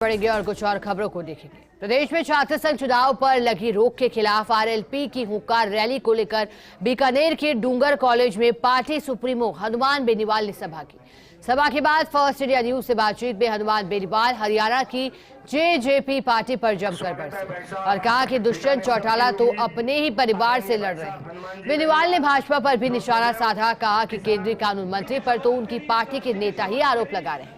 बढ़ेंगे और कुछ और खबरों को देखेंगे। प्रदेश में छात्र संघ चुनाव पर लगी रोक के खिलाफ आरएलपी की हुंकार रैली को लेकर बीकानेर के डूंगर कॉलेज में पार्टी सुप्रीमो हनुमान बेनीवाल ने सभा की। सभा के बाद फर्स्ट इंडिया न्यूज से बातचीत में हनुमान बेनीवाल हरियाणा की जेजेपी पार्टी पर जमकर बरसे और कहा कि दुष्यंत चौटाला तो अपने ही परिवार से लड़ रहे हैं। बेनीवाल ने भाजपा पर भी निशाना साधा, कहा कि केंद्रीय कानून मंत्री पर तो उनकी पार्टी के नेता ही आरोप लगा रहे हैं।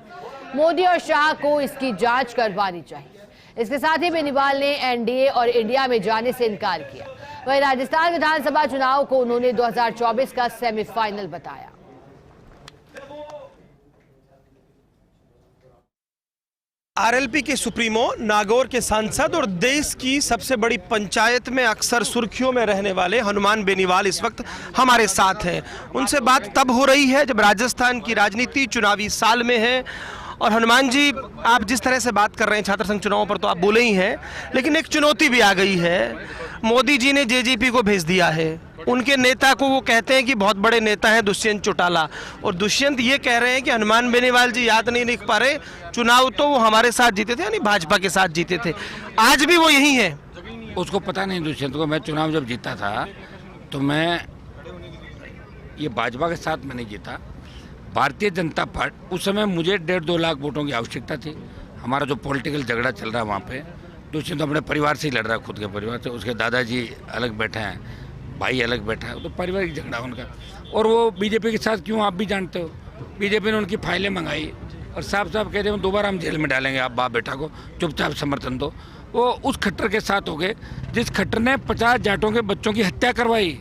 मोदी और शाह को इसकी जांच करवानी चाहिए। इसके साथ ही बेनीवाल ने एनडीए और इंडिया में जाने से इनकार किया। वहीं राजस्थान विधानसभा चुनाव को उन्होंने 2024 का सेमीफाइनल बताया। आरएलपी के सुप्रीमो, नागौर के सांसद और देश की सबसे बड़ी पंचायत में अक्सर सुर्खियों में रहने वाले हनुमान बेनीवाल इस वक्त हमारे साथ हैं। उनसे बात तब हो रही है जब राजस्थान की राजनीति चुनावी साल में है। और हनुमान जी, आप जिस तरह से बात कर रहे हैं छात्र संघ चुनावों पर तो आप बोले ही हैं, लेकिन एक चुनौती भी आ गई है। मोदी जी ने जेजेपी को भेज दिया है। उनके नेता को वो कहते हैं कि बहुत बड़े नेता हैं दुष्यंत चौटाला, और दुष्यंत ये कह रहे हैं कि हनुमान बेनीवाल जी याद नहीं लिख पा रहे, चुनाव तो वो हमारे साथ जीते थे, यानी भाजपा के साथ जीते थे, आज भी वो यही है। उसको पता नहीं दुष्यंत को, मैं चुनाव जब जीता था तो मैं ये भाजपा के साथ में नहीं जीता, भारतीय जनता पार्टी। उस समय मुझे 1.5-2 लाख वोटों की आवश्यकता थी। हमारा जो पॉलिटिकल झगड़ा चल रहा है वहाँ पे, दुष्यंत अपने परिवार से ही लड़ रहा है, खुद के परिवार से। उसके दादाजी अलग बैठे हैं, भाई अलग बैठा है, तो पारिवारिक झगड़ा उनका। और वो बीजेपी के साथ क्यों, आप भी जानते हो, बीजेपी ने उनकी फाइलें मंगाई और साफ साफ कह रहे हैं दोबारा हम जेल में डालेंगे आप बाप बेटा को, चुपचाप समर्थन दो। वो उस खट्टर के साथ हो गए जिस खट्टर ने 50 जाटों के बच्चों की हत्या करवाई।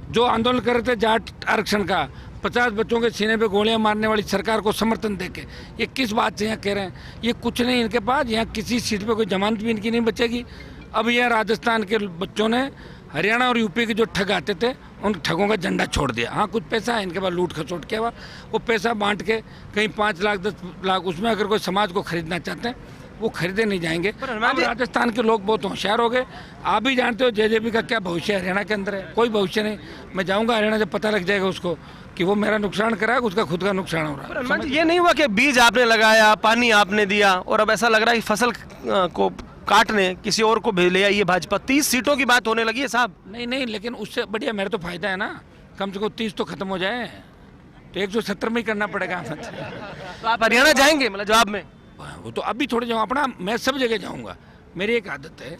जो आंदोलन कर रहे थे जाट आरक्षण का, 50 बच्चों के सीने पे गोलियां मारने वाली सरकार को समर्थन देके, ये किस बात से यहाँ कह रहे हैं? ये कुछ नहीं इनके पास, यहाँ किसी सीट पे कोई जमानत भी इनकी नहीं बचेगी। अब यह राजस्थान के बच्चों ने हरियाणा और यूपी के जो ठग आते थे उन ठगों का झंडा छोड़ दिया। हाँ, कुछ पैसा है इनके पास, लूट खसोट किया हुआ, वो पैसा बांट के कहीं 5 लाख 10 लाख, उसमें अगर कोई समाज को खरीदना चाहते हैं वो खरीदे नहीं जाएंगे। अब राजस्थान के लोग बहुत होशियार हो गए। आप भी जानते हो जेजेपी का क्या भविष्य हरियाणा के अंदर है, कोई भविष्य नहीं। मैं जाऊँगा हरियाणा, जब पता लग जाएगा उसको कि वो मेरा नुकसान कराएगा, उसका खुद का नुकसान हो रहा है। ये नहीं हुआ कि बीज आपने लगाया, पानी आपने दिया और अब ऐसा लग रहा है कि फसल को काटने किसी और को भेज लिया ये भाजपा? 30 सीटों की बात होने लगी है साहब। नहीं, लेकिन उससे बढ़िया मेरा तो फायदा है ना, कम से कम 30 तो खत्म हो जाए, तो 170 में ही करना पड़ेगा। तो आप हरियाणा जाएंगे मतलब जवाब में? वो तो अभी थोड़े जाऊँ अपना, मैं सब जगह जाऊँगा। मेरी एक आदत है,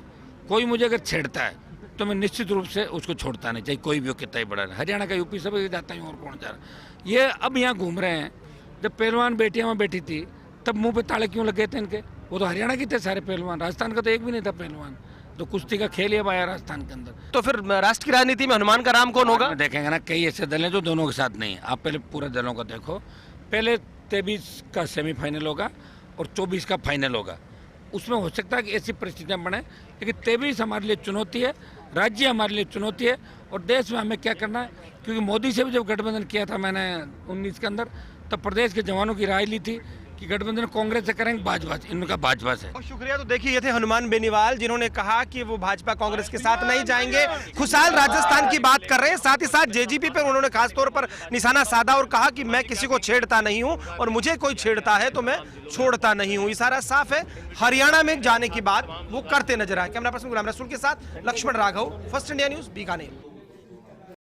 कोई मुझे अगर छेड़ता है तो मैं निश्चित रूप से उसको छोड़ता नहीं, चाहे कोई भी हो, कितना ही बड़ा। हरियाणा का यूपी सब जाता हूँ, और कौन जा रहा। ये अब यहाँ घूम रहे हैं। जब पहलवान बेटियाँ वहाँ बैठी थी तब मुंह पे ताले क्यों लगे थे इनके? वो तो हरियाणा के थे सारे पहलवान, राजस्थान का तो एक भी नहीं था पहलवान। तो कुश्ती का खेल ये आया राजस्थान के अंदर। तो फिर राष्ट्र की राजनीति में हनुमान का नाम कौन होगा? देखेंगे ना, कई ऐसे दल हैं जो दोनों के साथ नहीं है। आप पहले पूरे दलों को देखो। पहले 23 का सेमीफाइनल होगा और 24 का फाइनल होगा। उसमें हो सकता है कि ऐसी परिस्थितियां बने, लेकिन 23 हमारे लिए चुनौती है, राज्य हमारे लिए चुनौती है, और देश में हमें क्या करना है। क्योंकि मोदी से भी जब गठबंधन किया था मैंने 19 के अंदर, तब प्रदेश के जवानों की राय ली थी कि गठबंधन कांग्रेस से करेंगे, भाजपा से। इनका भाजपा से। और शुक्रिया। तो देखिए, ये थे हनुमान बेनीवाल जिन्होंने कहा कि वो भाजपा कांग्रेस के साथ नहीं जाएंगे। खुशहाल राजस्थान की बात कर रहे हैं, साथ ही साथ जेजेपी पर उन्होंने खासतौर पर निशाना साधा और कहा कि मैं किसी को छेड़ता नहीं हूं और मुझे कोई छेड़ता है तो मैं छोड़ता नहीं हूं। इशारा साफ है, हरियाणा में जाने की बात वो करते नजर आए। कैमरा पर्सन गुलाम रसूल के साथ Lakshman Raghav, first India news, Bikaner.